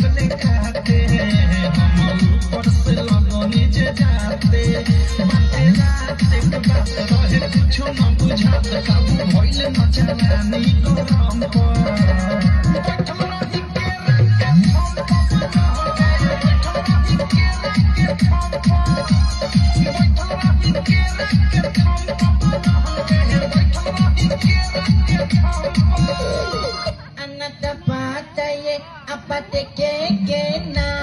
लगले कहते हम ऊपर से लगनी जे जाते बाते रात एक बात रहे कुछ न बुझात काबू भइल न चलानी गरम Anak dapat apa teke na